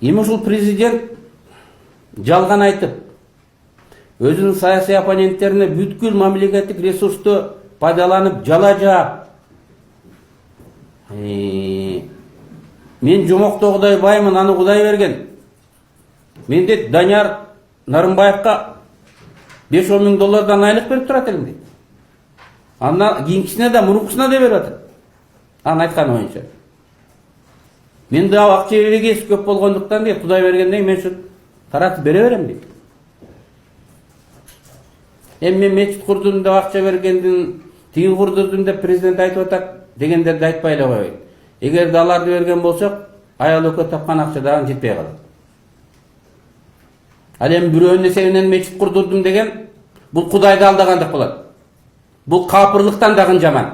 Эми ушул президент жалган айтып, өзүнүн саясий оппоненттерине бүткүл мамлекеттик ресурсту пайдаланып жала жаап, мен Жомоктогудай баймын, аны Кудай берген. Мен дейт Данияр Нарымбаевка 5-10 миң доллардан айлык берип турат элем дейт. Андан кийинкисине да, мурункусуна да берип атат. Анын айтканы боюнча. Мен да акча берегес көп болгондуктан дейт, Кудай бергенден мен ушу таратып бере берем дейт. Эми мен мечит курдум деп акча бергендин, тиги курдум деп президент айтып атат дегендерди айтпай эле коеюн. Эгерде аларды берген болсок, аял экөө тапкан акча дагы жетпей калат. Ал эми бирөөнүн эсебинен мечит курдурдум деген, бул Кудайды алдагандык болот. Бул капырлыктан дагы жаман.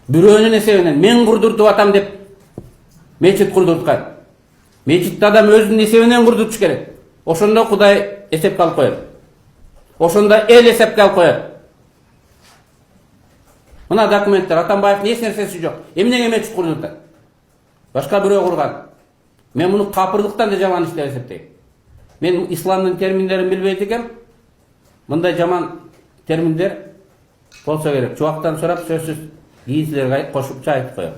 Бирөөнүн эсебинен мен курдуртуп атам деп мечит курдурткан. Мечитти адам өзүнүн эсебинен курдуртуш керек. Ошондо Кудай эсепке алып коет. Ошондо эл эсепке алып коет. Мына документтер, Атамбаевдин эч нерсеси жок. Эмнеге мечит курдуртат? Башка бирөө курган. Мен муну капырлыктан да жаман иш деп эсептейм. Мен исламдын терминдерин билбейт экем. Мындай жаман терминдер болсо керек. Чубактан сурап сөзсүз кийин силерге кошумча айтып коем.